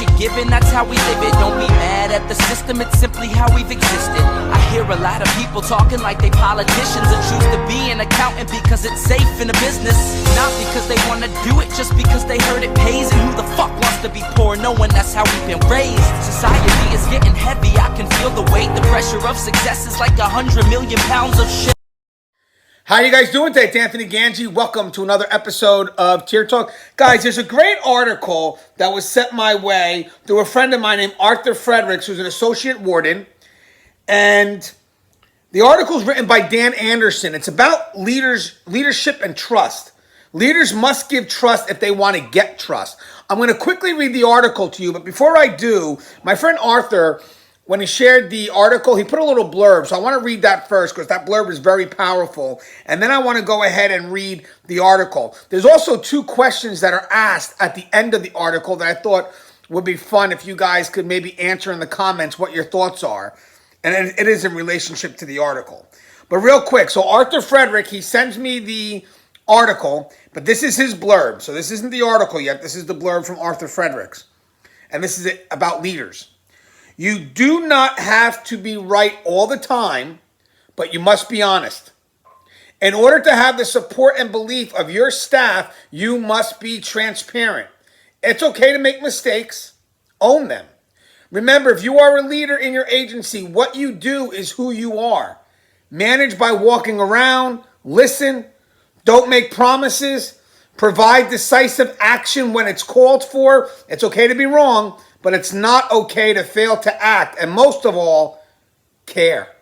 you're given, that's how we live it. Don't be mad at the system, it's simply how we've existed. I hear a lot of people talking like they politicians and choose to be an accountant because it's safe in a business. Not because they want to do it, just because they heard it pays. And who the fuck wants to be poor knowing that's how we've been raised? Society is getting heavy, I can feel the weight. The pressure of success is like 100 million pounds of shit. How you guys doing today? It's Anthony Ganji. Welcome to another episode of Tier Talk. Guys, there's a great article that was sent my way through a friend of mine named Arthur Fredericks, who's an associate warden. And the article is written by Dan Anderson. It's about leadership and trust. Leaders must give trust if they want to get trust. I'm going to quickly read the article to you, but before I do, my friend Arthur, when he shared the article, he put a little blurb. So I want to read that first because that blurb is very powerful. And then I want to go ahead and read the article. There's also two questions that are asked at the end of the article that I thought would be fun if you guys could maybe answer in the comments what your thoughts are. And it is in relationship to the article. But real quick, so Arthur Frederick, he sends me the article, but this is his blurb. So this isn't the article yet. This is the blurb from Arthur Fredericks. And this is it about leaders. You do not have to be right all the time, but you must be honest. In order to have the support and belief of your staff, you must be transparent. It's okay to make mistakes. Own them. Remember, if you are a leader in your agency, what you do is who you are. Manage by walking around, listen, don't make promises, provide decisive action when it's called for. It's okay to be wrong, but it's not okay to fail to act, and most of all, care.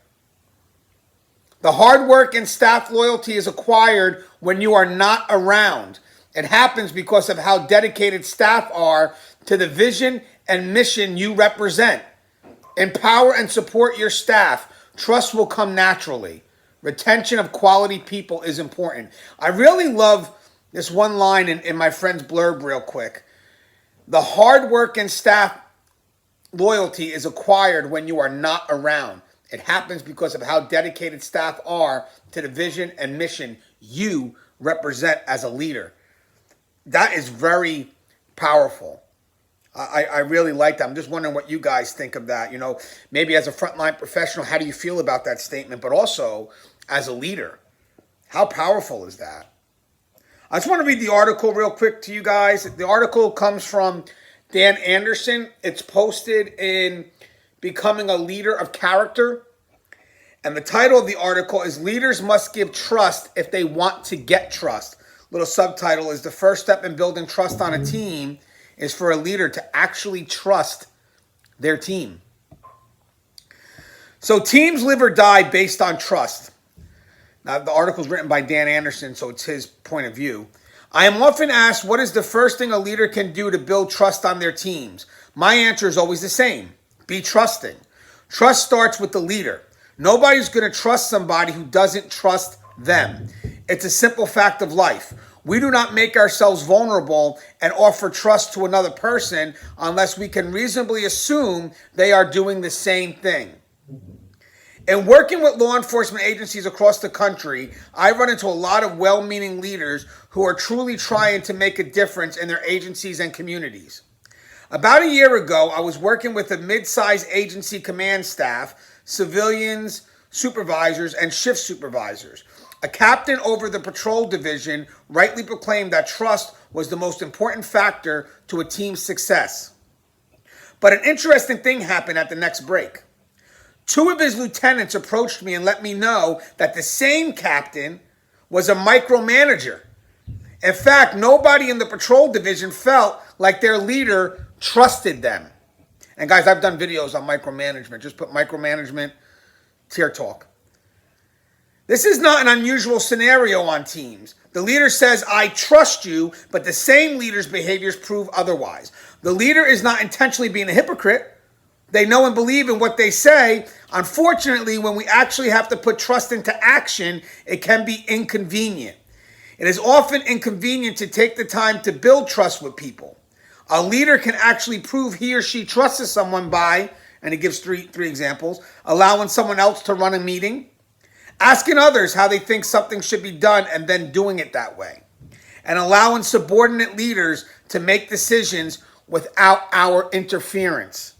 The hard work and staff loyalty is acquired when you are not around. It happens because of how dedicated staff are to the vision and mission you represent. Empower and support your staff. Trust will come naturally. Retention of quality people is important. I really love this one line in my friend's blurb real quick. The hard work and staff loyalty is acquired when you are not around. It happens because of how dedicated staff are to the vision and mission you represent as a leader. That is very powerful. I really like that. I'm just wondering what you guys think of that. You know, maybe as a frontline professional, how do you feel about that statement? But also as a leader, how powerful is that? I just want to read the article real quick to you guys. The article comes from Dan Anderson. It's posted in Becoming a Leader of Character. And the title of the article is Leaders Must Give Trust If They Want to Get Trust. Little subtitle is the first step in building trust on a team is for a leader to actually trust their team. So teams live or die based on trust. Now, the article is written by Dan Anderson, so it's his point of view. I am often asked, what is the first thing a leader can do to build trust on their teams? My answer is always the same. Be trusting. Trust starts with the leader. Nobody's going to trust somebody who doesn't trust them. It's a simple fact of life. We do not make ourselves vulnerable and offer trust to another person unless we can reasonably assume they are doing the same thing. In working with law enforcement agencies across the country, I run into a lot of well-meaning leaders who are truly trying to make a difference in their agencies and communities. About a year ago, I was working with a mid-sized agency command staff, civilians, supervisors, and shift supervisors. A captain over the patrol division rightly proclaimed that trust was the most important factor to a team's success. But an interesting thing happened at the next break. Two of his lieutenants approached me and let me know that the same captain was a micromanager. In fact, nobody in the patrol division felt like their leader trusted them. And guys, I've done videos on micromanagement. Just put micromanagement, Tier Talk. This is not an unusual scenario on teams. The leader says, I trust you, but the same leader's behaviors prove otherwise. The leader is not intentionally being a hypocrite. They know and believe in what they say. Unfortunately, when we actually have to put trust into action, it can be inconvenient. It is often inconvenient to take the time to build trust with people. A leader can actually prove he or she trusts someone by, and he gives three examples, allowing someone else to run a meeting, asking others how they think something should be done and then doing it that way, and allowing subordinate leaders to make decisions without our interference.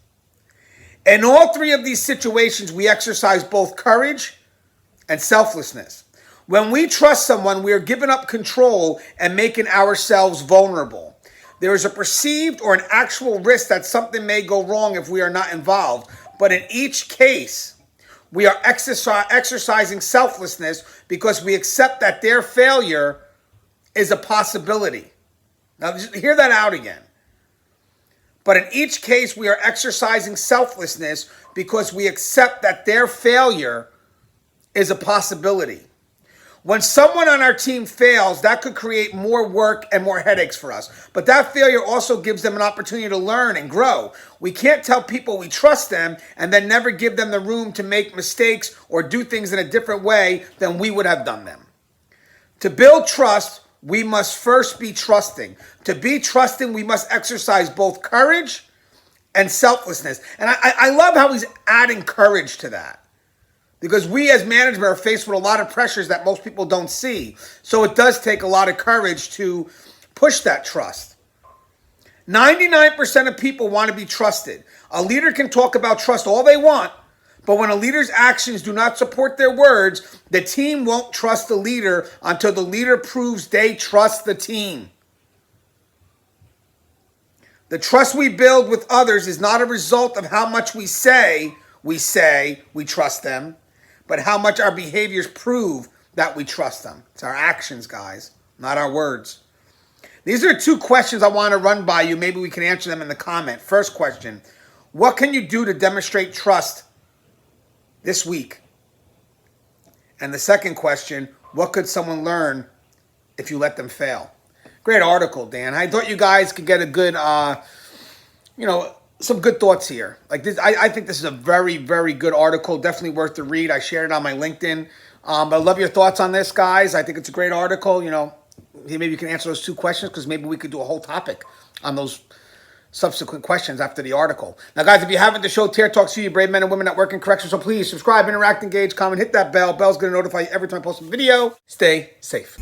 In all three of these situations, we exercise both courage and selflessness. When we trust someone, we are giving up control and making ourselves vulnerable. There is a perceived or an actual risk that something may go wrong if we are not involved. But in each case, we are exercising selflessness because we accept that their failure is a possibility. Now, just hear that out again. But in each case, we are exercising selflessness because we accept that their failure is a possibility. When someone on our team fails, that could create more work and more headaches for us. But that failure also gives them an opportunity to learn and grow. We can't tell people we trust them and then never give them the room to make mistakes or do things in a different way than we would have done them. To build trust, we must first be trusting. To be trusting, we must exercise both courage and selflessness. And I love how he's adding courage to that. Because we as management are faced with a lot of pressures that most people don't see. So it does take a lot of courage to push that trust. 99% of people want to be trusted. A leader can talk about trust all they want, but when a leader's actions do not support their words, the team won't trust the leader until the leader proves they trust the team. The trust we build with others is not a result of how much we say we trust them, but how much our behaviors prove that we trust them. It's our actions, guys, not our words. These are two questions I want to run by you. Maybe we can answer them in the comment. First question, what can you do to demonstrate trust this week? And the second question, what could someone learn if you let them fail? Great article, Dan. I thought you guys could get a good, some good thoughts here. Like this, I think this is a very, very good article. Definitely worth the read. I shared it on my LinkedIn. But I love your thoughts on this, guys. I think it's a great article. Maybe you can answer those two questions because maybe we could do a whole topic on those subsequent questions after the article. Now, guys, if you haven't, the show Tear Talks to you, brave men and women that work in corrections. So please subscribe, interact, engage, comment, hit that bell. Bell's going to notify you every time I post a video. Stay safe.